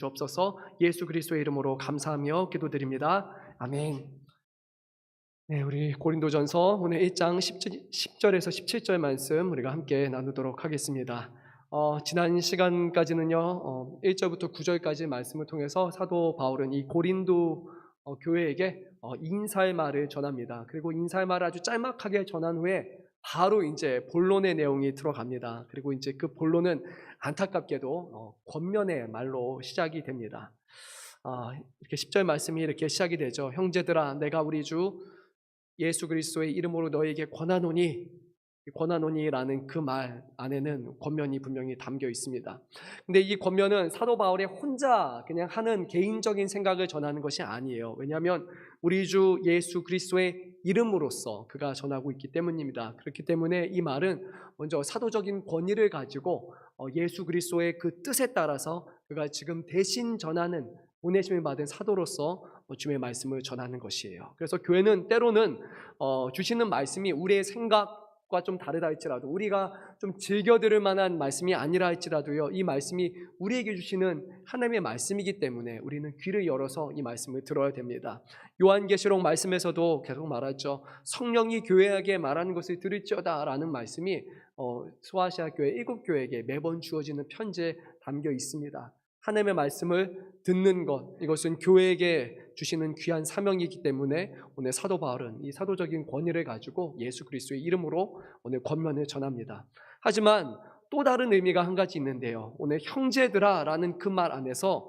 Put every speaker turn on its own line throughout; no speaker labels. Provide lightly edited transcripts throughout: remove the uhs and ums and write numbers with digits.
주옵소서. 예수 그리스도의 이름으로 감사하며 기도드립니다. 아멘. 네, 우리 고린도전서 오늘 1장 10절에서 17절 말씀 우리가 함께 나누도록 하겠습니다. 지난 시간까지는요, 1절부터 9절까지 말씀을 통해서 사도 바울은 이 고린도 교회에게 인사의 말을 전합니다. 그리고 인사의 말을 아주 짤막하게 전한 후에 바로 이제 본론의 내용이 들어갑니다. 그리고 이제 그 본론은 안타깝게도 권면의 말로 시작이 됩니다. 이렇게 10절 말씀이 이렇게 시작이 되죠. 형제들아, 내가 우리 주 예수 그리스도의 이름으로 너에게 권하노니라는 그 말 안에는 권면이 분명히 담겨 있습니다. 근데 이 권면은 사도 바울의 혼자 그냥 하는 개인적인 생각을 전하는 것이 아니에요. 왜냐하면 우리 주 예수 그리스도의 이름으로써 그가 전하고 있기 때문입니다. 그렇기 때문에 이 말은 먼저 사도적인 권위를 가지고 예수 그리스도의 그 뜻에 따라서 그가 지금 대신 전하는 보내심을 받은 사도로서 주의 말씀을 전하는 것이에요. 그래서 교회는 때로는 주시는 말씀이 우리의 생각과 좀 다르다 할지라도, 우리가 좀 즐겨 들을 만한 말씀이 아니라 할지라도요, 이 말씀이 우리에게 주시는 하나님의 말씀이기 때문에 우리는 귀를 열어서 이 말씀을 들어야 됩니다. 요한계시록 말씀에서도 계속 말하죠. 성령이 교회에게 말하는 것을 들을지어다 라는 말씀이 소아시아 교회 7교회에게 매번 주어지는 편지에 담겨 있습니다. 하나님의 말씀을 듣는 것, 이것은 교회에게 주시는 귀한 사명이기 때문에 오늘 사도 바울은 이 사도적인 권위를 가지고 예수 그리스도의 이름으로 오늘 권면을 전합니다. 하지만 또 다른 의미가 한 가지 있는데요, 오늘 형제들아 라는 그 말 안에서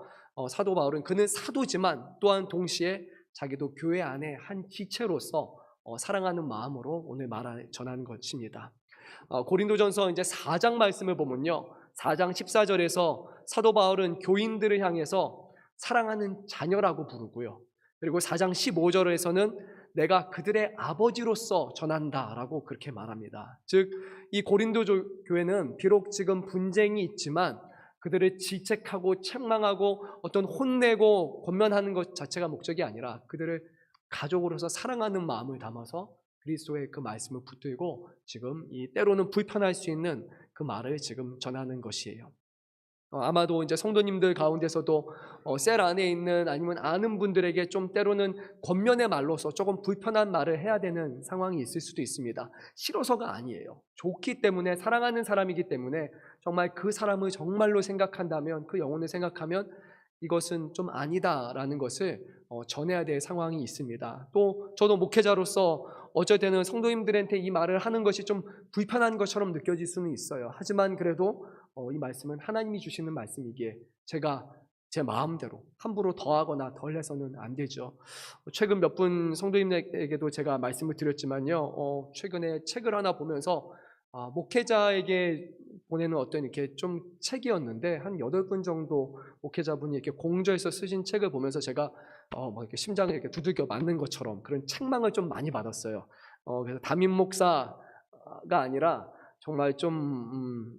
사도 바울은 그는 사도지만 또한 동시에 자기도 교회 안에 한 지체로서 사랑하는 마음으로 오늘 전하는 것입니다. 고린도전서 이제 4장 말씀을 보면요, 4장 14절에서 사도 바울은 교인들을 향해서 사랑하는 자녀라고 부르고요, 그리고 4장 15절에서는 내가 그들의 아버지로서 전한다라고 그렇게 말합니다. 즉, 이 고린도 교회는 비록 지금 분쟁이 있지만 그들을 질책하고 책망하고 어떤 혼내고 권면하는 것 자체가 목적이 아니라 그들을 가족으로서 사랑하는 마음을 담아서 그리스도의 그 말씀을 붙들고 지금 이 때로는 불편할 수 있는 그 말을 지금 전하는 것이에요. 아마도 이제 성도님들 가운데서도 셀 안에 있는 아니면 아는 분들에게 좀 때로는 권면의 말로서 조금 불편한 말을 해야 되는 상황이 있을 수도 있습니다. 싫어서가 아니에요. 좋기 때문에, 사랑하는 사람이기 때문에 정말 그 사람을 정말로 생각한다면, 그 영혼을 생각하면 이것은 좀 아니다라는 것을 전해야 될 상황이 있습니다. 또 저도 목회자로서 어쩔 때는 성도님들한테 이 말을 하는 것이 좀 불편한 것처럼 느껴질 수는 있어요. 하지만 그래도 이 말씀은 하나님이 주시는 말씀이기에 제가 제 마음대로 함부로 더하거나 덜해서는 안 되죠. 최근 몇 분 성도님에게도 제가 말씀을 드렸지만요, 최근에 책을 하나 보면서 목회자에게 보내는 어떤 이렇게 좀 책이었는데 한 8분 정도 목회자분이 이렇게 공저에서 쓰신 책을 보면서 제가 막 이렇게 심장을 이렇게 두들겨 맞는 것처럼 그런 책망을 좀 많이 받았어요. 그래서 담임 목사가 아니라 정말 좀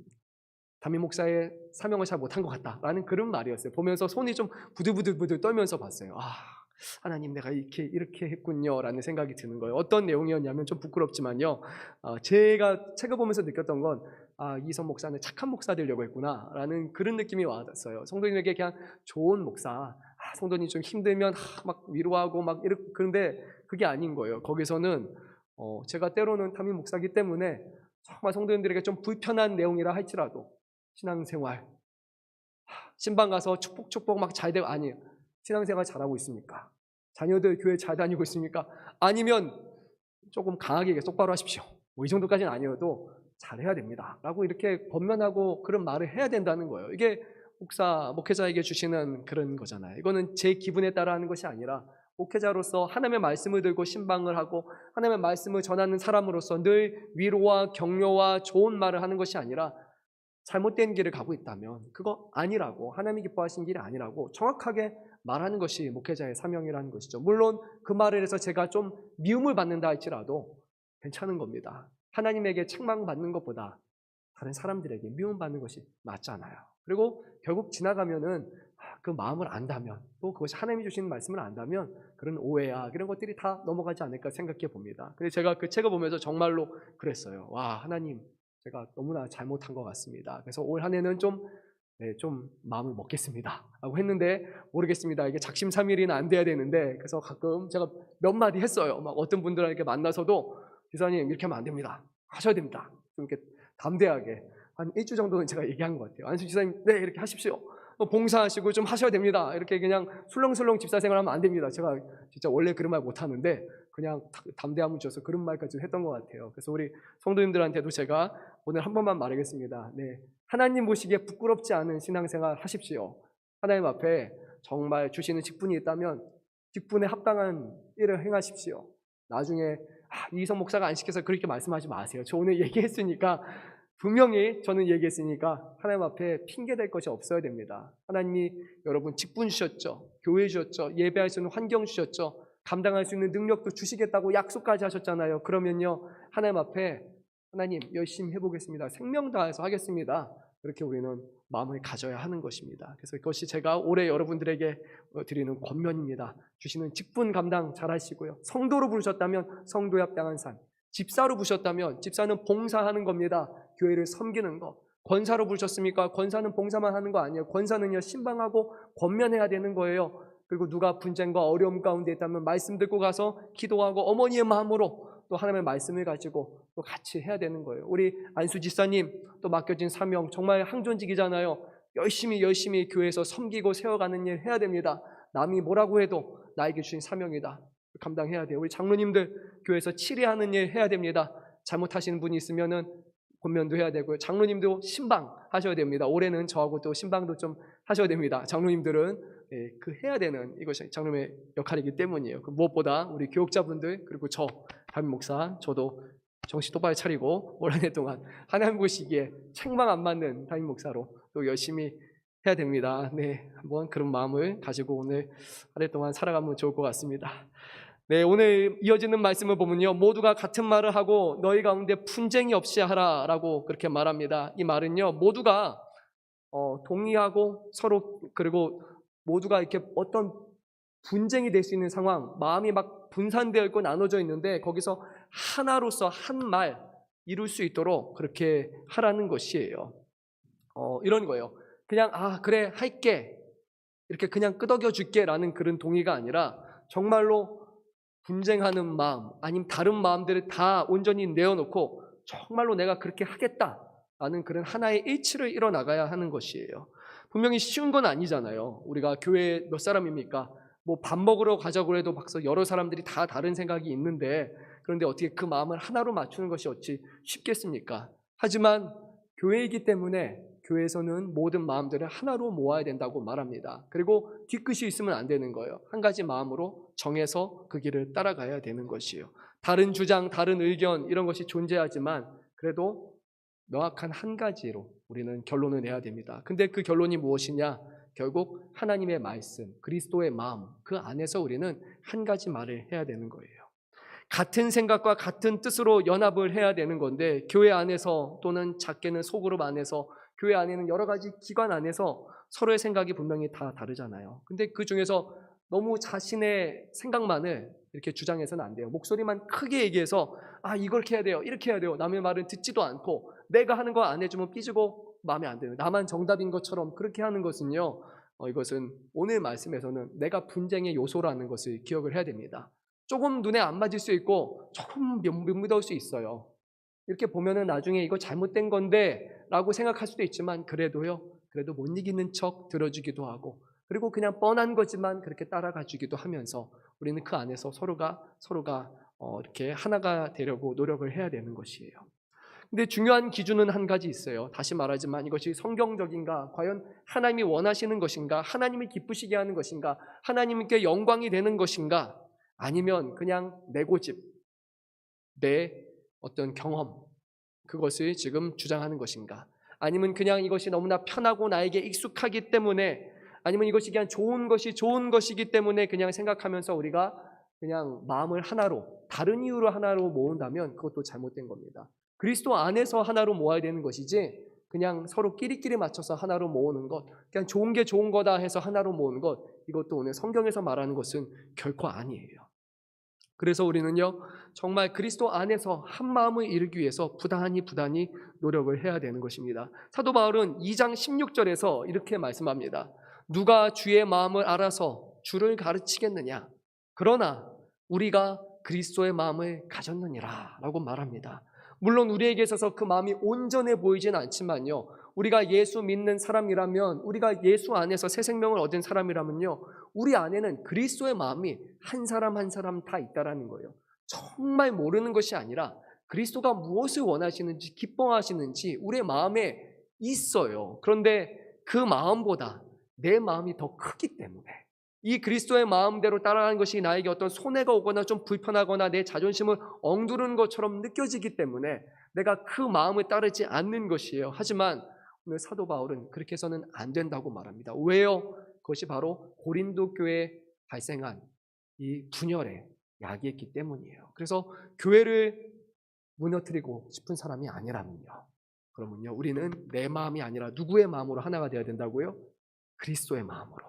담임 목사의 사명을 잘 못한 것 같다라는 그런 말이었어요. 보면서 손이 좀 부들부들 떨면서 봤어요. 하나님, 내가 이렇게 했군요라는 생각이 드는 거예요. 어떤 내용이었냐면 좀 부끄럽지만요, 제가 책을 보면서 느꼈던 건 이선 목사는 착한 목사 되려고 했구나라는 그런 느낌이 왔어요. 성도님에게 그냥 좋은 목사, 성도님 좀 힘들면 막 위로하고 막 그런데 그게 아닌 거예요. 거기서는 제가 때로는 담임 목사이기 때문에 정말 성도님들에게 좀 불편한 내용이라 할지라도 신앙생활, 신방 가서 축복 막 잘 되고, 아니에요. 신앙생활 잘하고 있습니까? 자녀들 교회 잘 다니고 있습니까? 아니면 조금 강하게 똑바로 하십시오, 이 정도까지는 아니어도 잘해야 됩니다 라고 이렇게 권면하고 그런 말을 해야 된다는 거예요. 이게 목회자에게 주시는 그런 거잖아요. 이거는 제 기분에 따라 하는 것이 아니라 목회자로서 하나님의 말씀을 들고 신방을 하고 하나님의 말씀을 전하는 사람으로서 늘 위로와 격려와 좋은 말을 하는 것이 아니라 잘못된 길을 가고 있다면 그거 아니라고, 하나님이 기뻐하신 길이 아니라고 정확하게 말하는 것이 목회자의 사명이라는 것이죠. 물론 그 말을 해서 제가 좀 미움을 받는다 할지라도 괜찮은 겁니다. 하나님에게 책망받는 것보다 다른 사람들에게 미움받는 것이 맞잖아요. 그리고 결국 지나가면은 그 마음을 안다면, 또 그것이 하나님이 주시는 말씀을 안다면 그런 오해야 이런 것들이 다 넘어가지 않을까 생각해 봅니다. 근데 제가 그 책을 보면서 정말로 그랬어요. 하나님, 제가 너무나 잘못한 것 같습니다. 그래서 올 한 해는 좀 좀 마음을 먹겠습니다 라고 했는데 모르겠습니다. 이게 작심삼일이는 안 돼야 되는데 그래서 가끔 제가 몇 마디 했어요. 막 어떤 분들에게 만나서도 기사님 이렇게 하면 안 됩니다. 하셔야 됩니다. 좀 이렇게 담대하게 한 일주 정도는 제가 얘기한 것 같아요. 안수 지사님 네 이렇게 하십시오. 봉사하시고 좀 하셔야 됩니다. 이렇게 그냥 술렁술렁 집사생활하면 안 됩니다. 제가 진짜 원래 그런 말 못하는데 그냥 담대함을 줘서 그런 말까지 했던 것 같아요. 그래서 우리 성도님들한테도 제가 오늘 한 번만 말하겠습니다. 네, 하나님 보시기에 부끄럽지 않은 신앙생활 하십시오. 하나님 앞에 정말 주시는 직분이 있다면 직분에 합당한 일을 행하십시오. 나중에 이성 목사가 안 시켜서 그렇게 말씀하지 마세요. 저 오늘 얘기했으니까 분명히 저는 얘기했으니까 하나님 앞에 핑계댈 것이 없어야 됩니다. 하나님이 여러분 직분 주셨죠. 교회 주셨죠. 예배할 수 있는 환경 주셨죠. 감당할 수 있는 능력도 주시겠다고 약속까지 하셨잖아요. 그러면요 하나님 앞에 하나님 열심히 해보겠습니다. 생명 다해서 하겠습니다. 그렇게 우리는 마음을 가져야 하는 것입니다. 그래서 그것이 제가 올해 여러분들에게 드리는 권면입니다. 주시는 직분 감당 잘 하시고요. 성도로 부르셨다면 성도에 합당한 삶, 집사로 부르셨다면 집사는 봉사하는 겁니다. 교회를 섬기는 거. 권사로 부르셨습니까? 권사는 봉사만 하는 거 아니에요. 권사는요 신방하고 권면해야 되는 거예요. 그리고 누가 분쟁과 어려움 가운데 있다면 말씀 듣고 가서 기도하고 어머니의 마음으로 또 하나님의 말씀을 가지고 또 같이 해야 되는 거예요. 우리 안수 지사님 또 맡겨진 사명 정말 항존직이잖아요. 열심히 교회에서 섬기고 세워가는 일 해야 됩니다. 남이 뭐라고 해도 나에게 주신 사명이다. 감당해야 돼요. 우리 장로님들 교회에서 치리하는 일 해야 됩니다. 잘못하시는 분이 있으면은 권면도 해야 되고요. 장로님도 신방 하셔야 됩니다. 올해는 저하고 또 신방도 좀 하셔야 됩니다. 장로님들은 그 해야 되는 이것이 장로님의 역할이기 때문이에요. 무엇보다 우리 교육자분들 그리고 저 담임 목사 저도 정신 똑바로 차리고 올 한 해 동안 하나님 보시기에 책망 안 맞는 담임 목사로 또 열심히 해야 됩니다. 네, 한번 그런 마음을 가지고 오늘 한 해 동안 살아가면 좋을 것 같습니다. 네, 오늘 이어지는 말씀을 보면요 모두가 같은 말을 하고 너희 가운데 분쟁이 없이 하라라고 그렇게 말합니다. 이 말은요 모두가 동의하고 서로 그리고 모두가 이렇게 어떤 분쟁이 될 수 있는 상황, 마음이 막 분산되어 있고 나눠져 있는데 거기서 하나로서 한 말 이룰 수 있도록 그렇게 하라는 것이에요. 이런 거예요. 그냥 그래 할게 이렇게 그냥 끄덕여 줄게 라는 그런 동의가 아니라 정말로 분쟁하는 마음 아니면 다른 마음들을 다 온전히 내어놓고 정말로 내가 그렇게 하겠다라는 그런 하나의 일치를 이뤄나가야 하는 것이에요. 분명히 쉬운 건 아니잖아요. 우리가 교회에 몇 사람입니까? 뭐 밥 먹으러 가자고 해도 막상 여러 사람들이 다 다른 생각이 있는데 그런데 어떻게 그 마음을 하나로 맞추는 것이 어찌 쉽겠습니까? 하지만 교회이기 때문에 교회에서는 모든 마음들을 하나로 모아야 된다고 말합니다. 그리고 뒤끝이 있으면 안 되는 거예요. 한 가지 마음으로 정해서 그 길을 따라가야 되는 것이에요. 다른 주장, 다른 의견 이런 것이 존재하지만 그래도 명확한 한 가지로 우리는 결론을 내야 됩니다. 근데 그 결론이 무엇이냐? 결국 하나님의 말씀, 그리스도의 마음 그 안에서 우리는 한 가지 말을 해야 되는 거예요. 같은 생각과 같은 뜻으로 연합을 해야 되는 건데 교회 안에서 또는 작게는 소그룹 안에서 교회 안에는 여러 가지 기관 안에서 서로의 생각이 분명히 다 다르잖아요. 근데 그 중에서 너무 자신의 생각만을 이렇게 주장해서는 안 돼요. 목소리만 크게 얘기해서 이걸 해야 돼요. 이렇게 해야 돼요. 남의 말은 듣지도 않고 내가 하는 거 안 해주면 삐지고 마음에 안 드는 나만 정답인 것처럼 그렇게 하는 것은요. 이것은 오늘 말씀에서는 내가 분쟁의 요소라는 것을 기억을 해야 됩니다. 조금 눈에 안 맞을 수 있고 조금 밋밋할 수 있어요. 이렇게 보면은 나중에 이거 잘못된 건데 라고 생각할 수도 있지만 그래도 못 이기는 척 들어주기도 하고 그리고 그냥 뻔한 거지만 그렇게 따라가 주기도 하면서 우리는 그 안에서 서로가 이렇게 하나가 되려고 노력을 해야 되는 것이에요. 근데 중요한 기준은 한 가지 있어요. 다시 말하지만 이것이 성경적인가? 과연 하나님이 원하시는 것인가? 하나님이 기쁘시게 하는 것인가? 하나님께 영광이 되는 것인가? 아니면 그냥 내 고집, 내 어떤 경험 그것을 지금 주장하는 것인가? 아니면 그냥 이것이 너무나 편하고 나에게 익숙하기 때문에 아니면 이것이 그냥 좋은 것이기 때문에 그냥 생각하면서 우리가 그냥 마음을 하나로 다른 이유로 하나로 모은다면 그것도 잘못된 겁니다. 그리스도 안에서 하나로 모아야 되는 것이지 그냥 서로 끼리끼리 맞춰서 하나로 모으는 것 그냥 좋은 게 좋은 거다 해서 하나로 모으는 것 이것도 오늘 성경에서 말하는 것은 결코 아니에요. 그래서 우리는요, 정말 그리스도 안에서 한 마음을 이루기 위해서 부단히 노력을 해야 되는 것입니다. 사도 바울은 2장 16절에서 이렇게 말씀합니다. 누가 주의 마음을 알아서 주를 가르치겠느냐? 그러나 우리가 그리스도의 마음을 가졌느니라 라고 말합니다. 물론 우리에게 있어서 그 마음이 온전해 보이진 않지만요, 우리가 예수 믿는 사람이라면, 우리가 예수 안에서 새 생명을 얻은 사람이라면요, 우리 안에는 그리스도의 마음이 한 사람 한 사람 다 있다라는 거예요. 정말 모르는 것이 아니라 그리스도가 무엇을 원하시는지, 기뻐하시는지 우리의 마음에 있어요. 그런데 그 마음보다 내 마음이 더 크기 때문에, 이 그리스도의 마음대로 따라가는 것이 나에게 어떤 손해가 오거나 좀 불편하거나 내 자존심을 엉두르는 것처럼 느껴지기 때문에 내가 그 마음을 따르지 않는 것이에요. 하지만 오늘 사도 바울은 그렇게 해서는 안 된다고 말합니다. 왜요? 그것이 바로 고린도 교회에 발생한 이 분열의 약이었기 때문이에요. 그래서 교회를 무너뜨리고 싶은 사람이 아니라면요, 그러면요, 우리는 내 마음이 아니라 누구의 마음으로 하나가 되어야 된다고요? 그리스도의 마음으로.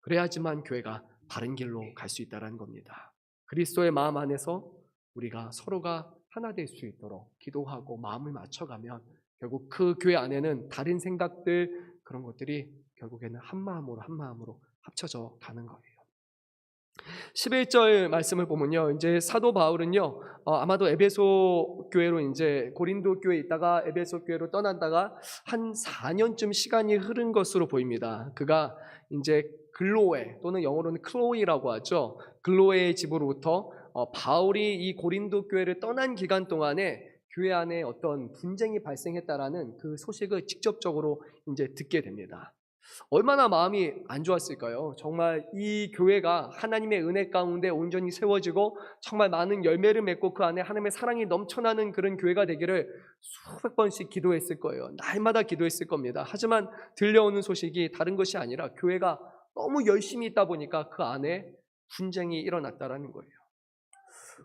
그래야지만 교회가 바른 길로 갈 수 있다는 겁니다. 그리스도의 마음 안에서 우리가 서로가 하나 될 수 있도록 기도하고 마음을 맞춰가면 결국 그 교회 안에는 다른 생각들, 그런 것들이 결국에는 한 마음으로 합쳐져 가는 거예요. 11절 말씀을 보면요, 이제 사도 바울은요, 아마도 에베소 교회로 이제 고린도 교회에 있다가 에베소 교회로 떠난다가 한 4년쯤 시간이 흐른 것으로 보입니다. 그가 이제 글로에, 또는 영어로는 클로이라고 하죠, 글로에의 집으로부터 바울이 이 고린도 교회를 떠난 기간 동안에 교회 안에 어떤 분쟁이 발생했다라는 그 소식을 직접적으로 이제 듣게 됩니다. 얼마나 마음이 안 좋았을까요? 정말 이 교회가 하나님의 은혜 가운데 온전히 세워지고 정말 많은 열매를 맺고 그 안에 하나님의 사랑이 넘쳐나는 그런 교회가 되기를 수백 번씩 기도했을 거예요. 날마다 기도했을 겁니다. 하지만 들려오는 소식이 다른 것이 아니라 교회가 너무 열심히 있다 보니까 그 안에 분쟁이 일어났다라는 거예요.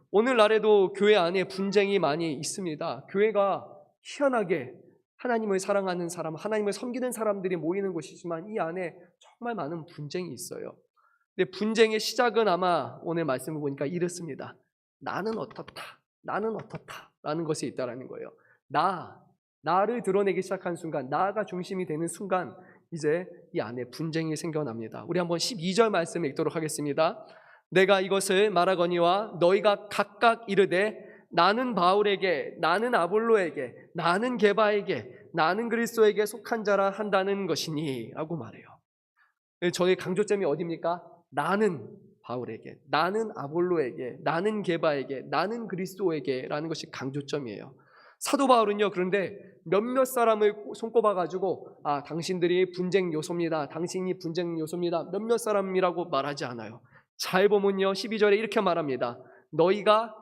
오늘날에도 교회 안에 분쟁이 많이 있습니다. 교회가 희한하게 하나님을 사랑하는 사람, 하나님을 섬기는 사람들이 모이는 곳이지만 이 안에 정말 많은 분쟁이 있어요. 근데 분쟁의 시작은 아마 오늘 말씀을 보니까 이렇습니다. 나는 어떻다, 나는 어떻다라는 것이 있다라는 거예요. 나를 드러내기 시작한 순간, 나가 중심이 되는 순간 이제 이 안에 분쟁이 생겨납니다. 우리 한번 12절 말씀을 읽도록 하겠습니다. 내가 이것을 말하거니와 너희가 각각 이르되 나는 바울에게, 나는 아볼로에게, 나는 게바에게, 나는 그리스도에게 속한 자라 한다는 것이니 라고 말해요. 저의 강조점이 어디입니까? 나는 바울에게, 나는 아볼로에게, 나는 게바에게, 나는 그리스도에게 라는 것이 강조점이에요. 사도 바울은요, 그런데 몇몇 사람을 손꼽아가지고 당신들이 분쟁 요소입니다, 당신이 분쟁 요소입니다, 몇몇 사람이라고 말하지 않아요. 잘 보면요, 12절에 이렇게 말합니다. 너희가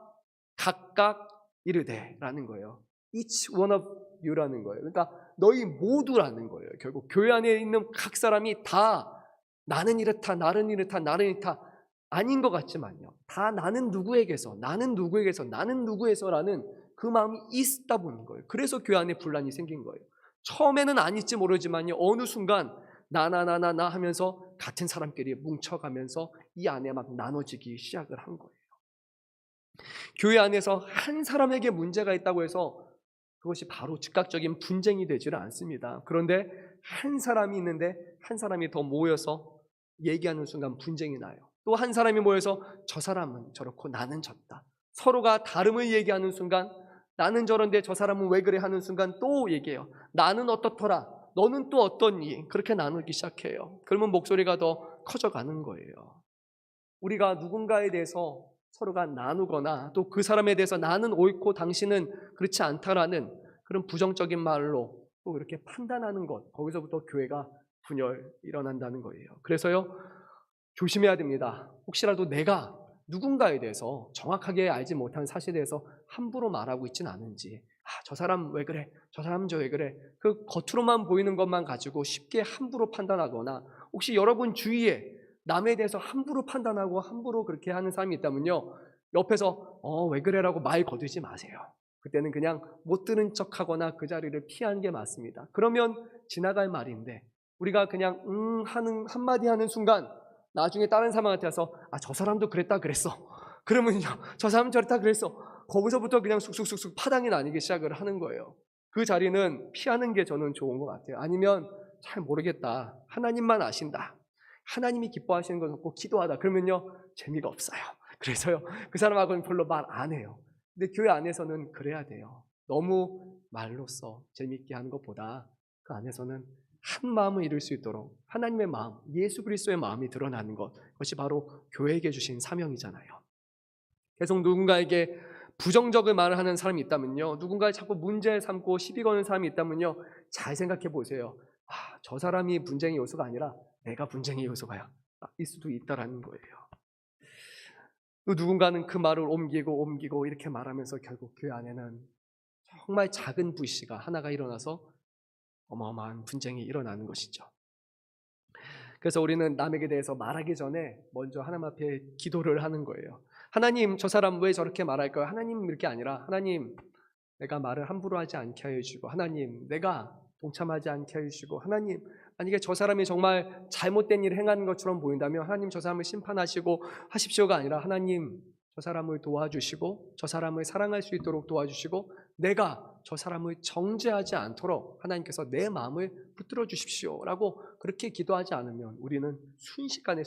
각각 이르되 라는 거예요. Each one of you라는 거예요. 그러니까 너희 모두라는 거예요. 결국 교회 안에 있는 각 사람이 다 나는 이렇다, 나는 이렇다, 나는 이렇다 아닌 것 같지만요, 다 나는 누구에게서 라는 그 마음이 있다 보는 거예요. 그래서 교회 안에 분란이 생긴 거예요. 처음에는 아닐지 모르지만요, 어느 순간 나 하면서 같은 사람끼리 뭉쳐가면서 이 안에 막 나눠지기 시작을 한 거예요. 교회 안에서 한 사람에게 문제가 있다고 해서 그것이 바로 즉각적인 분쟁이 되지는 않습니다. 그런데 한 사람이 있는데 한 사람이 더 모여서 얘기하는 순간 분쟁이 나요. 또 한 사람이 모여서 저 사람은 저렇고 나는 저렇다, 서로가 다름을 얘기하는 순간 나는 저런데 저 사람은 왜 그래 하는 순간 또 얘기해요. 나는 어떻더라, 너는 또 어떠니? 그렇게 나누기 시작해요. 그러면 목소리가 더 커져가는 거예요. 우리가 누군가에 대해서 서로가 나누거나 또 그 사람에 대해서 나는 옳고 당신은 그렇지 않다라는 그런 부정적인 말로 또 이렇게 판단하는 것, 거기서부터 교회가 분열 일어난다는 거예요. 그래서요, 조심해야 됩니다. 혹시라도 내가 누군가에 대해서 정확하게 알지 못한 사실에 대해서 함부로 말하고 있지는 않은지, 저 사람 왜 그래, 저 사람 저 왜 그래, 그 겉으로만 보이는 것만 가지고 쉽게 함부로 판단하거나, 혹시 여러분 주위에 남에 대해서 함부로 판단하고 함부로 그렇게 하는 사람이 있다면요, 옆에서 왜 그래라고 말 거두지 마세요. 그때는 그냥 못 들은 척하거나 그 자리를 피하는 게 맞습니다. 그러면 지나갈 말인데 우리가 그냥 하는 한마디 하는 순간 나중에 다른 사람한테 와서 저 사람도 그랬다 그랬어, 그러면요, 저 사람은 저렇다 그랬어. 거기서부터 그냥 쑥쑥쑥쑥 파당이 나뉘기 시작을 하는 거예요. 그 자리는 피하는 게 저는 좋은 것 같아요. 아니면 잘 모르겠다, 하나님만 아신다, 하나님이 기뻐하시는 건 없고 기도하다, 그러면요 재미가 없어요. 그래서요 그 사람하고는 별로 말 안 해요. 근데 교회 안에서는 그래야 돼요. 너무 말로써 재미있게 하는 것보다 그 안에서는 한 마음을 이룰 수 있도록 하나님의 마음, 예수 그리스도의 마음이 드러나는 것, 그것이 바로 교회에게 주신 사명이잖아요. 계속 누군가에게 부정적인 말을 하는 사람이 있다면요, 누군가를 자꾸 문제 삼고 시비 거는 사람이 있다면요, 잘 생각해 보세요. 저 사람이 분쟁의 요소가 아니라 내가 분쟁의 요소가 일 수도 있다라는 거예요. 누군가는 그 말을 옮기고 이렇게 말하면서 결국 교회 안에는 정말 작은 불씨가 하나가 일어나서 어마어마한 분쟁이 일어나는 것이죠. 그래서 우리는 남에게 대해서 말하기 전에 먼저 하나님 앞에 기도를 하는 거예요. 하나님, 저 사람 왜 저렇게 말할까요? 하나님, 이렇게 아니라 하나님, 내가 말을 함부로 하지 않게 하여 주시고, 하나님, 내가 동참하지 않게 하여 주시고, 하나님, 만약에 저 사람이 정말 잘못된 일을 행하는 것처럼 보인다면 하나님, 저 사람을 심판하시고 하십시오가 아니라 하나님, 저 사람을 도와주시고 저 사람을 사랑할 수 있도록 도와주시고 내가 저 사람을 정죄하지 않도록 하나님께서 내 마음을 붙들어 주십시오 라고 그렇게 기도하지 않으면 우리는 순식간에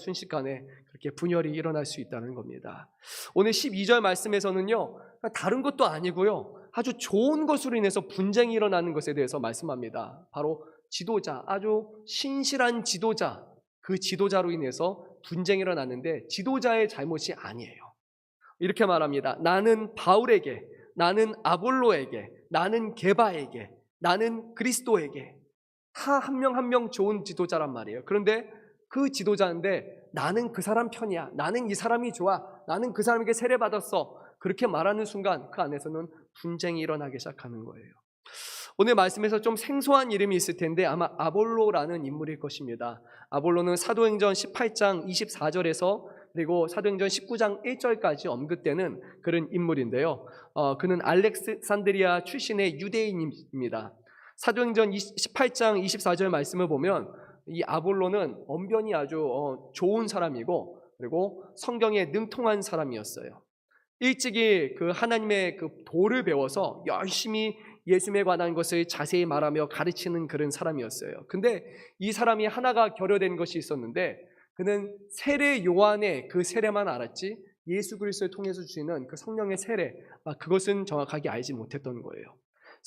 그렇게 분열이 일어날 수 있다는 겁니다. 오늘 12절 말씀에서는요, 다른 것도 아니고요, 아주 좋은 것으로 인해서 분쟁이 일어나는 것에 대해서 말씀합니다. 바로 지도자, 아주 신실한 지도자, 그 지도자로 인해서 분쟁이 일어났는데 지도자의 잘못이 아니에요. 이렇게 말합니다. 나는 바울에게, 나는 아볼로에게, 나는 게바에게, 나는 그리스도에게, 다 한 명 한 명 좋은 지도자란 말이에요. 그런데 그 지도자인데 나는 그 사람 편이야, 나는 이 사람이 좋아, 나는 그 사람에게 세례받았어, 그렇게 말하는 순간 그 안에서는 분쟁이 일어나기 시작하는 거예요. 오늘 말씀에서 좀 생소한 이름이 있을 텐데 아마 아볼로라는 인물일 것입니다. 아볼로는 사도행전 18장 24절에서 그리고 사도행전 19장 1절까지 언급되는 그런 인물인데요. 그는 알렉산드리아 출신의 유대인입니다. 사도행전 18장 24절 말씀을 보면 이 아볼로는 언변이 아주 좋은 사람이고 그리고 성경에 능통한 사람이었어요. 일찍이 그 하나님의 그 도를 배워서 열심히 예수님에 관한 것을 자세히 말하며 가르치는 그런 사람이었어요. 근데 이 사람이 하나가 결여된 것이 있었는데 그는 세례 요한의 그 세례만 알았지 예수 그리스도를 통해서 주시는 그 성령의 세례, 그것은 정확하게 알지 못했던 거예요.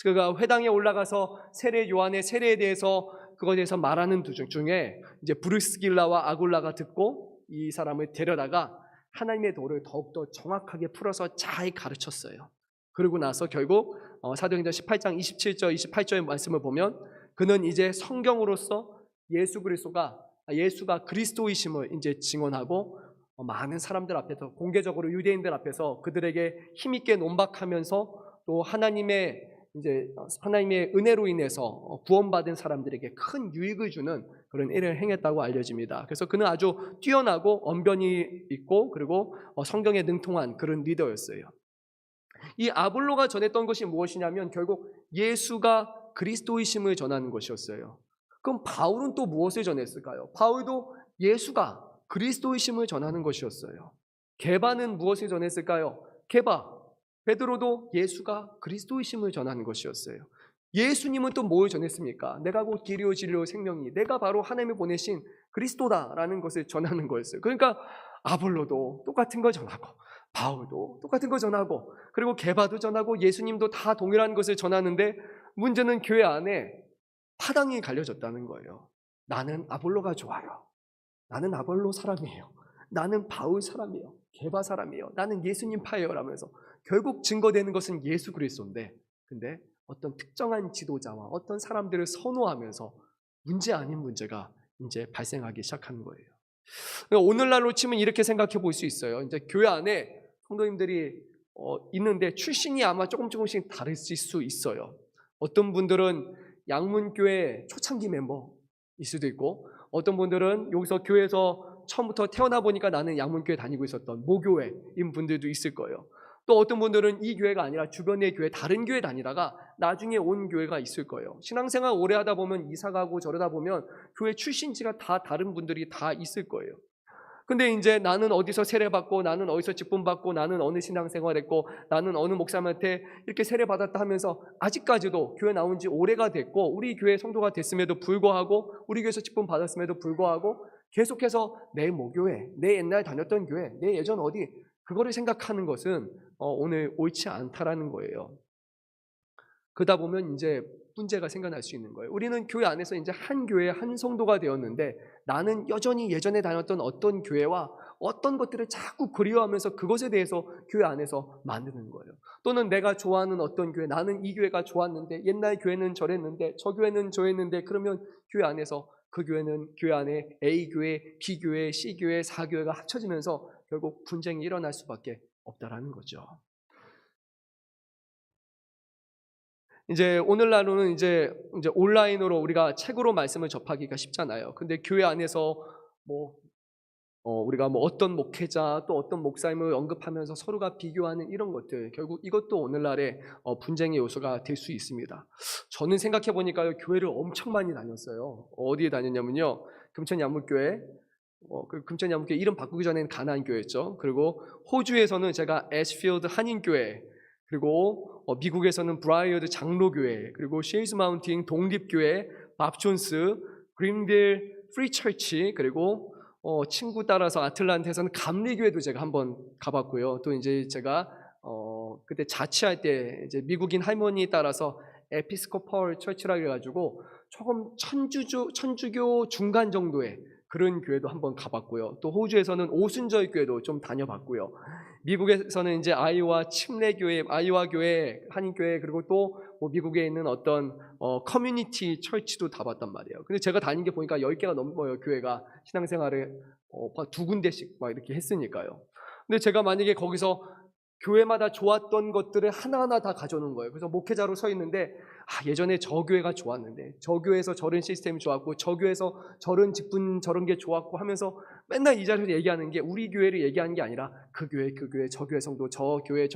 그래서 그가 회당에 올라가서 세례 요한의 세례에 대해서 그것에 대해서 말하는 도중 중에 이제 브루스길라와 아굴라가 듣고 이 사람을 데려다가 하나님의 도를 더욱더 정확하게 풀어서 잘 가르쳤어요. 그러고 나서 결국 사도행전 18장 27절 28절의 말씀을 보면 그는 이제 성경으로서 예수가 그리스도이심을 이제 증언하고 많은 사람들 앞에서 공개적으로 유대인들 앞에서 그들에게 힘있게 논박하면서 또 하나님의 은혜로 인해서 구원받은 사람들에게 큰 유익을 주는 그런 일을 행했다고 알려집니다. 그래서 그는 아주 뛰어나고 언변이 있고 그리고 성경에 능통한 그런 리더였어요. 이 아볼로가 전했던 것이 무엇이냐면 결국 예수가 그리스도이심을 전하는 것이었어요. 그럼 바울은 또 무엇을 전했을까요? 바울도 예수가 그리스도이심을 전하는 것이었어요. 게바는 무엇을 전했을까요? 베드로도 예수가 그리스도이심을 전하는 것이었어요. 예수님은 또 뭘 전했습니까? 내가 곧 길이요 진리요 생명이, 내가 바로 하나님이 보내신 그리스도다라는 것을 전하는 거였어요. 그러니까 아볼로도 똑같은 걸 전하고 바울도 똑같은 걸 전하고 그리고 게바도 전하고 예수님도 다 동일한 것을 전하는데 문제는 교회 안에 파당이 갈려졌다는 거예요. 나는 아볼로가 좋아요, 나는 아볼로 사람이에요, 나는 바울 사람이에요, 게바 사람이에요, 나는 예수님 파예요 라면서 결국 증거되는 것은 예수 그리스도인데 근데 어떤 특정한 지도자와 어떤 사람들을 선호하면서 문제 아닌 문제가 이제 발생하기 시작하는 거예요. 오늘날로 치면 이렇게 생각해 볼 수 있어요. 이제 교회 안에 성도님들이 있는데 출신이 아마 조금씩 다를 수 있어요. 어떤 분들은 양문교회 초창기 멤버일 수도 있고 어떤 분들은 여기서 교회에서 처음부터 태어나 보니까 나는 양문교회 다니고 있었던 모교회인 분들도 있을 거예요. 또 어떤 분들은 이 교회가 아니라 주변의 교회, 다른 교회 다니다가 나중에 온 교회가 있을 거예요. 신앙생활 오래 하다 보면 이사 가고 저러다 보면 교회 출신지가 다 다른 분들이 다 있을 거예요. 근데 이제 나는 어디서 세례받고, 나는 어디서 직분받고, 나는 어느 신앙생활했고, 나는 어느 목사님한테 이렇게 세례받았다 하면서 아직까지도 교회 나온 지 오래가 됐고, 우리 교회 성도가 됐음에도 불구하고, 우리 교회에서 직분 받았음에도 불구하고 계속해서 내 모교회, 내 옛날 다녔던 교회, 내 예전 어디, 그거를 생각하는 것은 오늘 옳지 않다라는 거예요. 그러다 보면 이제 문제가 생겨날 수 있는 거예요. 우리는 교회 안에서 이제 한 교회 한 성도가 되었는데, 나는 여전히 예전에 다녔던 어떤 교회와 어떤 것들을 자꾸 그리워하면서 그것에 대해서 교회 안에서 만드는 거예요. 또는 내가 좋아하는 어떤 교회, 나는 이 교회가 좋았는데, 옛날 교회는 저랬는데, 저 교회는 저랬는데, 그러면 교회 안에서 그 교회는 교회 안에 A 교회, B 교회, C 교회, 4교회가 합쳐지면서 결국 분쟁이 일어날 수밖에 없다라는 거죠. 이제 오늘날로는 이제 온라인으로 우리가 책으로 말씀을 접하기가 쉽잖아요. 근데 교회 안에서 우리가 어떤 목회자 또 어떤 목사님을 언급하면서 서로가 비교하는 이런 것들, 결국 이것도 오늘날의 분쟁의 요소가 될 수 있습니다. 저는 생각해 보니까요, 교회를 엄청 많이 다녔어요. 어디에 다녔냐면요, 금천양물교회. 그 금천양물교회 이름 바꾸기 전에는 가나안교회였죠. 그리고 호주에서는 제가 애쉬필드 한인교회, 그리고 미국에서는 브라이어드 장로교회, 그리고 쉐이즈 마운틴 독립교회, 밥존스, 그린빌 프리처치, 그리고 친구 따라서 아틀란타에서는 감리교회도 제가 한번 가봤고요. 또 이제 제가 그때 자취할 때 이제 미국인 할머니 따라서 에피스코펄 처치라 그래가지고 조금 천주교 중간 정도의 그런 교회도 한번 가봤고요. 또 호주에서는 오순절 교회도 좀 다녀봤고요. 미국에서는 이제 아이오와 침례교회, 아이오와 교회, 한인교회, 그리고 또 미국에 있는 어떤 커뮤니티 철치도 다 봤단 말이에요. 근데 제가 다닌 게 보니까 10개가 넘어요. 교회가 신앙생활을 두 군데씩 막 이렇게 했으니까요. 근데 제가 만약에 거기서 교회마다 좋았던 것들을 하나하나 다 가져오는 거예요. 그래서 목회자로 서 있는데, 예전에 저 교회가 좋았는데, 저 교회에서 저런 시스템이 좋았고, 저 교회에서 저런 직분 저런 게 좋았고 하면서 맨날 이 자리에서 얘기하는 게 우리 교회를 얘기하는 게 아니라 그 교회, 저 교회 성도, 저 교회,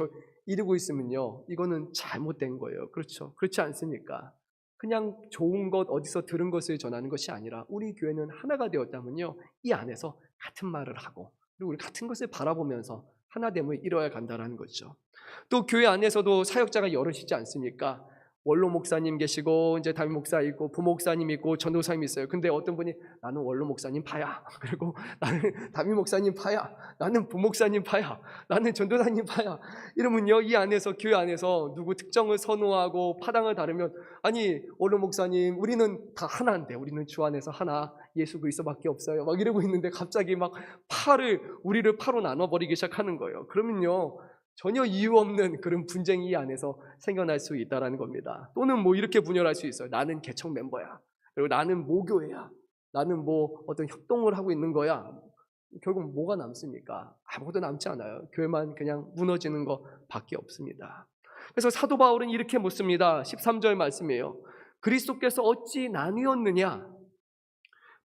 이러고 있으면요, 이거는 잘못된 거예요. 그렇죠? 그렇지 않습니까? 그냥 좋은 것, 어디서 들은 것을 전하는 것이 아니라 우리 교회는 하나가 되었다면요, 이 안에서 같은 말을 하고, 그리고 우리 같은 것을 바라보면서 하나됨을 이뤄야 간다는 거죠. 또 교회 안에서도 사역자가 여럿이지 않습니까? 원로 목사님 계시고, 이제 담임 목사 있고, 부목사님 있고, 전도사님 있어요. 근데 어떤 분이 나는 원로 목사님 파야, 그리고 나는 담임 목사님 파야, 나는 부목사님 파야, 나는 전도사님 파야, 이러면요, 이 안에서, 교회 안에서 누구 특정을 선호하고 파당을 다르면, 아니 원로 목사님, 우리는 다 하나인데, 우리는 주 안에서 하나, 예수 그리스도밖에 없어요, 막 이러고 있는데 갑자기 막 우리를 파로 나눠버리기 시작하는 거예요. 그러면요, 전혀 이유 없는 그런 분쟁이 이 안에서 생겨날 수 있다는 겁니다. 또는 이렇게 분열할 수 있어요. 나는 개척 멤버야, 그리고 나는 모교회야, 나는 어떤 협동을 하고 있는 거야. 결국 뭐가 남습니까? 아무것도 남지 않아요. 교회만 그냥 무너지는 것밖에 없습니다. 그래서 사도 바울은 이렇게 묻습니다. 13절 말씀이에요. 그리스도께서 어찌 나뉘었느냐?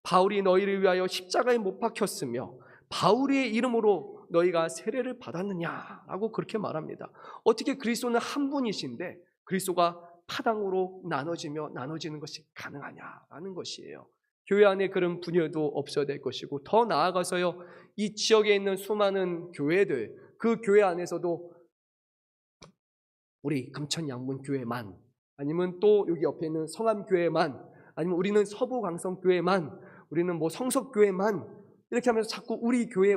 바울이 너희를 위하여 십자가에 못 박혔으며 바울의 이름으로 너희가 세례를 받았느냐라고 그렇게 말합니다. 어떻게 그리스도는 한 분이신데 그리스도가 파당으로 나눠지는 것이 가능하냐라는 것이에요. 교회 안에 그런 분열도 없어야 될 것이고, 더 나아가서요, 이 지역에 있는 수많은 교회들, 그 교회 안에서도 우리 금천양문교회만, 아니면 또 여기 옆에 있는 성암교회만, 아니면 우리는 서부강성교회만, 우리는 성석교회만, 이렇게 하면서 자꾸 우리 교회,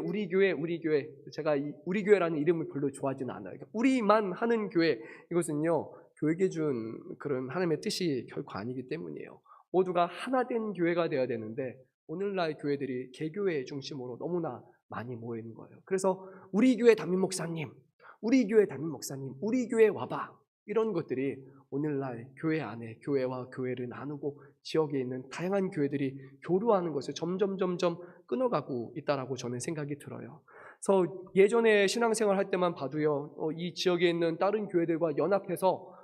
제가 우리 교회라는 이름을 별로 좋아하지는 않아요. 우리만 하는 교회, 이것은요, 교회에 준 그런 하나님의 뜻이 결코 아니기 때문이에요. 모두가 하나된 교회가 되어야 되는데, 오늘날 교회들이 개교회 중심으로 너무나 많이 모이는 거예요. 그래서 우리 교회 담임 목사님, 우리 교회 와봐, 이런 것들이 오늘날 교회 안에 교회와 교회를 나누고 지역에 있는 다양한 교회들이 교류하는 것을 점점 끊어가고 있다라고 저는 생각이 들어요. 그래서 예전에 신앙생활 할 때만 봐도요, 이 지역에 있는 다른 교회들과 연합해서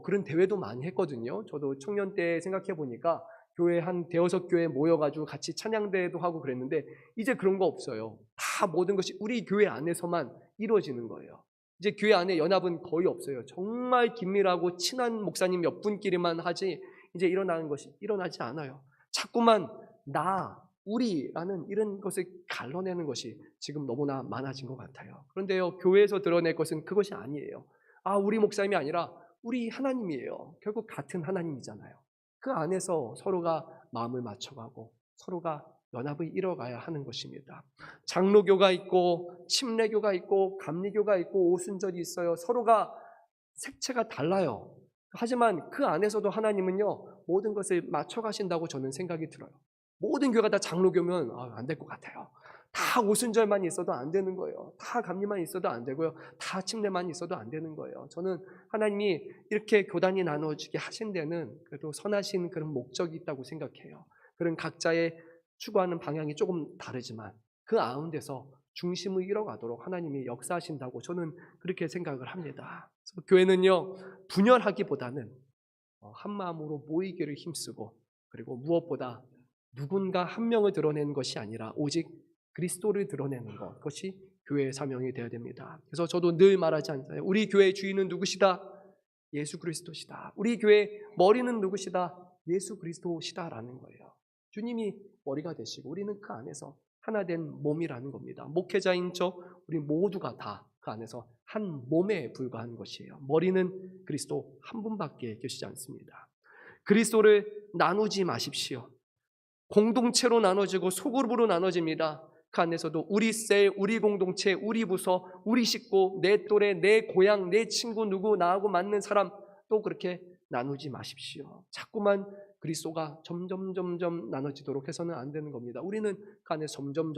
그런 대회도 많이 했거든요. 저도 청년 때 생각해 보니까 교회 한 대여섯 교회 모여가지고 같이 찬양대회도 하고 그랬는데, 이제 그런 거 없어요. 다 모든 것이 우리 교회 안에서만 이루어지는 거예요. 이제 교회 안에 연합은 거의 없어요. 정말 긴밀하고 친한 목사님 몇 분끼리만 하지, 이제 일어나는 것이 일어나지 않아요. 자꾸만 우리라는 이런 것을 갈라내는 것이 지금 너무나 많아진 것 같아요. 그런데요, 교회에서 드러낼 것은 그것이 아니에요. 우리 목사님이 아니라 우리 하나님이에요. 결국 같은 하나님이잖아요. 그 안에서 서로가 마음을 맞춰가고 서로가 연합을 이뤄가야 하는 것입니다. 장로교가 있고 침례교가 있고 감리교가 있고 오순절이 있어요. 서로가 색채가 달라요. 하지만 그 안에서도 하나님은요, 모든 것을 맞춰가신다고 저는 생각이 들어요. 모든 교회가 다 장로교면 안 될 것 같아요. 다 오순절만 있어도 안 되는 거예요. 다 감리만 있어도 안 되고요. 다 침례만 있어도 안 되는 거예요. 저는 하나님이 이렇게 교단이 나눠지게 하신 데는 그래도 선하신 그런 목적이 있다고 생각해요. 그런 각자의 추구하는 방향이 조금 다르지만 그 가운데서 중심을 잃어가도록 하나님이 역사하신다고 저는 그렇게 생각을 합니다. 교회는요, 분열하기보다는 한 마음으로 모이기를 힘쓰고, 그리고 무엇보다 누군가 한 명을 드러내는 것이 아니라 오직 그리스도를 드러내는 것, 그것이 교회의 사명이 되어야 됩니다. 그래서 저도 늘 말하지 않나요? 우리 교회의 주인은 누구시다? 예수 그리스도시다. 우리 교회의 머리는 누구시다? 예수 그리스도시다라는 거예요. 주님이 머리가 되시고 우리는 그 안에서 하나된 몸이라는 겁니다. 목회자인 우리 모두가 다 그 안에서 한 몸에 불과한 것이에요. 머리는 그리스도 한 분밖에 계시지 않습니다. 그리스도를 나누지 마십시오. 공동체로 나눠지고 소그룹으로 나눠집니다. 그 안에서도 우리 셀, 우리 공동체, 우리 부서, 우리 식구, 내 또래, 내 고향, 내 친구 누구, 나하고 맞는 사람 또 그렇게 나누지 마십시오. 자꾸만 그리스도가 점점 나눠지도록 해서는 안 되는 겁니다. 우리는 그 안에 점점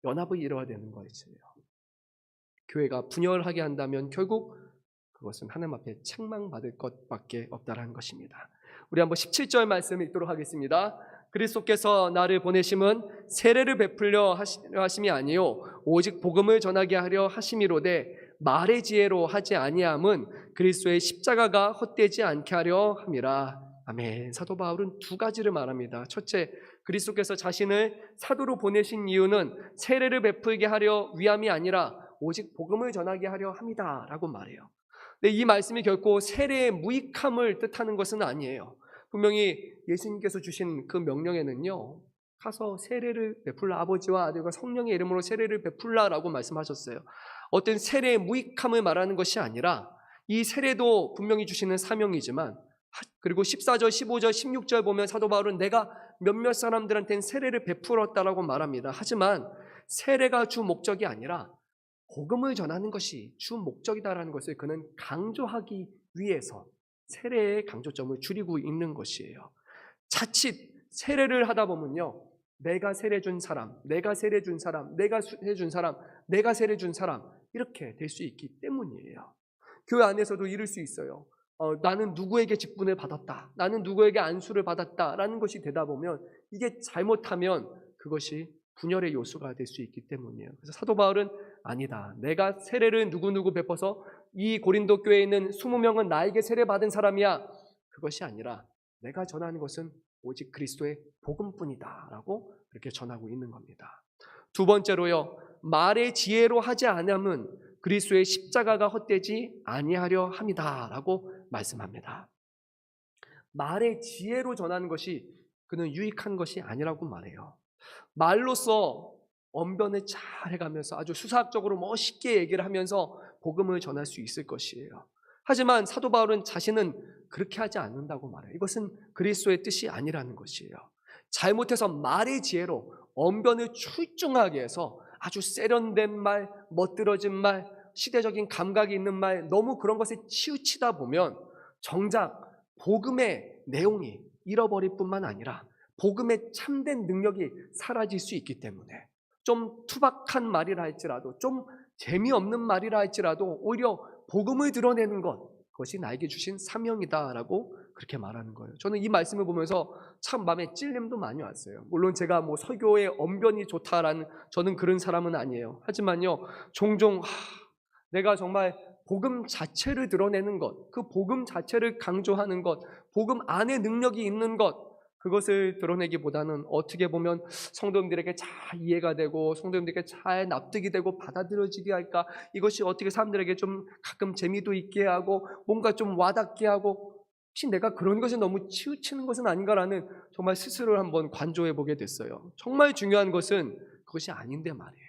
연합을 이뤄야 되는 거예요. 교회가 분열하게 한다면 결국 그것은 하나님 앞에 책망받을 것밖에 없다라는 것입니다. 우리 한번 17절 말씀 읽도록 하겠습니다. 그리스도께서 나를 보내심은 세례를 베풀려 하심이 아니요 오직 복음을 전하게 하려 하심이로되 말의 지혜로 하지 아니함은 그리스도의 십자가가 헛되지 않게 하려 함이라. 아멘. 사도 바울은 두 가지를 말합니다. 첫째, 그리스도께서 자신을 사도로 보내신 이유는 세례를 베풀게 하려 위함이 아니라 오직 복음을 전하게 하려 함이다 라고 말해요. 근데 이 말씀이 결코 세례의 무익함을 뜻하는 것은 아니에요. 분명히 예수님께서 주신 그 명령에는요, 가서 세례를 베풀라, 아버지와 아들과 성령의 이름으로 세례를 베풀라라고 말씀하셨어요. 어떤 세례의 무익함을 말하는 것이 아니라 이 세례도 분명히 주시는 사명이지만, 그리고 14절, 15절, 16절 보면 사도 바울은 내가 몇몇 사람들한테는 세례를 베풀었다라고 말합니다. 하지만 세례가 주 목적이 아니라 복음을 전하는 것이 주 목적이다라는 것을 그는 강조하기 위해서 세례의 강조점을 줄이고 있는 것이에요. 자칫 세례를 하다 보면요, 내가 세례 준 사람, 내가 세례 준 사람, 내가 세례 준 사람, 내가 세례 준 사람 이렇게 될 수 있기 때문이에요. 교회 안에서도 이럴 수 있어요. 나는 누구에게 직분을 받았다, 나는 누구에게 안수를 받았다라는 것이 되다 보면 이게 잘못하면 그것이 분열의 요소가 될 수 있기 때문이에요. 그래서 사도 바울은 아니다, 내가 세례를 누구누구 베풀어서 이 고린도 교회에 있는 20명은 나에게 세례받은 사람이야, 그것이 아니라 내가 전하는 것은 오직 그리스도의 복음뿐이다 라고 그렇게 전하고 있는 겁니다. 두 번째로요, 말의 지혜로 하지 않으면 그리스도의 십자가가 헛되지 아니하려 함이다 라고 말씀합니다. 말의 지혜로 전하는 것이 그는 유익한 것이 아니라고 말해요. 말로써 언변을 잘 해가면서 아주 수사학적으로 멋있게 얘기를 하면서 복음을 전할 수 있을 것이에요. 하지만 사도 바울은 자신은 그렇게 하지 않는다고 말해요. 이것은 그리스도의 뜻이 아니라는 것이에요. 잘못해서 말의 지혜로 언변을 출중하게 해서 아주 세련된 말, 멋들어진 말, 시대적인 감각이 있는 말, 너무 그런 것에 치우치다 보면 정작 복음의 내용이 잃어버릴 뿐만 아니라 복음의 참된 능력이 사라질 수 있기 때문에 좀 투박한 말이라 할지라도, 좀 재미없는 말이라 할지라도 오히려 복음을 드러내는 것, 그것이 나에게 주신 사명이다라고 그렇게 말하는 거예요. 저는 이 말씀을 보면서 참 마음에 찔림도 많이 왔어요. 물론 제가 설교의 언변이 좋다라는, 저는 그런 사람은 아니에요. 하지만요, 종종 내가 정말 복음 자체를 드러내는 것, 그 복음 자체를 강조하는 것, 복음 안에 능력이 있는 것, 그것을 드러내기보다는 어떻게 보면 성도님들에게 잘 이해가 되고 성도님들에게 잘 납득이 되고 받아들여지게 할까, 이것이 어떻게 사람들에게 좀 가끔 재미도 있게 하고 뭔가 좀 와닿게 하고, 혹시 내가 그런 것에 너무 치우치는 것은 아닌가라는 정말 스스로를 한번 관조해 보게 됐어요. 정말 중요한 것은 그것이 아닌데 말이에요.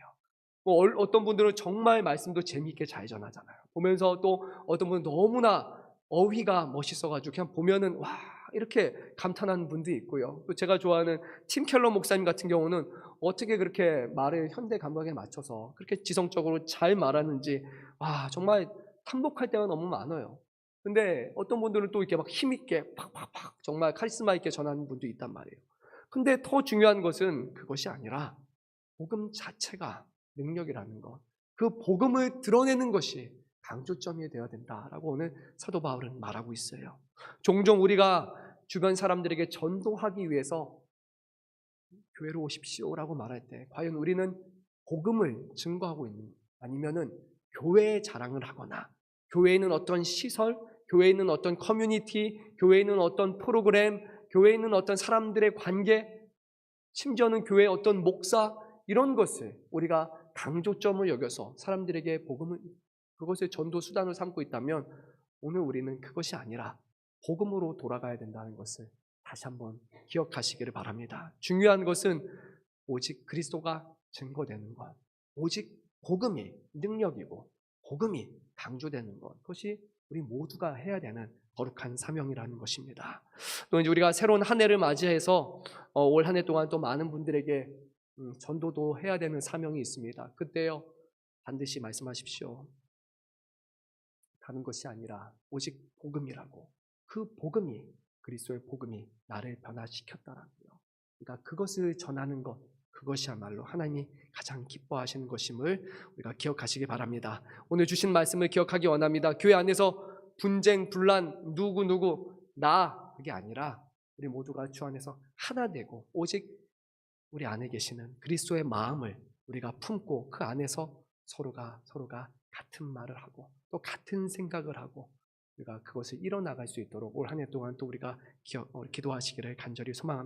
어떤 분들은 정말 말씀도 재미있게 잘 전하잖아요. 보면서 또 어떤 분은 너무나 어휘가 멋있어가지고 그냥 보면은 와 이렇게 감탄하는 분도 있고요. 또 제가 좋아하는 팀 켈러 목사님 같은 경우는 어떻게 그렇게 말을 현대 감각에 맞춰서 그렇게 지성적으로 잘 말하는지 와 정말 탐복할 때가 너무 많아요. 근데 어떤 분들은 또 이렇게 막 힘있게 팍팍팍 정말 카리스마 있게 전하는 분도 있단 말이에요. 근데 더 중요한 것은 그것이 아니라 복음 자체가 능력이라는 것, 그 복음을 드러내는 것이 강조점이 되어야 된다라고 오늘 사도 바울은 말하고 있어요. 종종 우리가 주변 사람들에게 전도하기 위해서 교회로 오십시오라고 말할 때 과연 우리는 복음을 증거하고 있는 아니면은 교회의 자랑을 하거나 교회에 있는 어떤 시설, 교회에 있는 어떤 커뮤니티, 교회에 있는 어떤 프로그램, 교회에 있는 어떤 사람들의 관계, 심지어는 교회의 어떤 목사 이런 것을 우리가 강조점을 여겨서 사람들에게 복음을 그것을 전도 수단으로 삼고 있다면 오늘 우리는 그것이 아니라 복음으로 돌아가야 된다는 것을 다시 한번 기억하시기를 바랍니다. 중요한 것은 오직 그리스도가 증거되는 것, 오직 복음이 능력이고 복음이 강조되는 것, 그것이 우리 모두가 해야 되는 거룩한 사명이라는 것입니다. 또 이제 우리가 새로운 한 해를 맞이해서 올 한 해 동안 또 많은 분들에게 전도도 해야 되는 사명이 있습니다. 그때요 반드시 말씀하십시오. 다른 것이 아니라 오직 복음이라고. 그 복음이 그리스도의 복음이 나를 변화시켰다라고요. 그러니까 그것을 전하는 것, 그것이야말로 하나님이 가장 기뻐하시는 것임을 우리가 기억하시기 바랍니다. 오늘 주신 말씀을 기억하기 원합니다. 교회 안에서 분쟁, 분란, 누구 나 그게 아니라 우리 모두가 주 안에서 하나 되고 오직 우리 안에 계시는 그리스도의 마음을 우리가 품고 그 안에서 서로가 같은 말을 하고 또 같은 생각을 하고 우리가 그것을 이뤄나갈 수 있도록 올 한 해 동안 또 우리가 기도하시기를 간절히 소망합니다.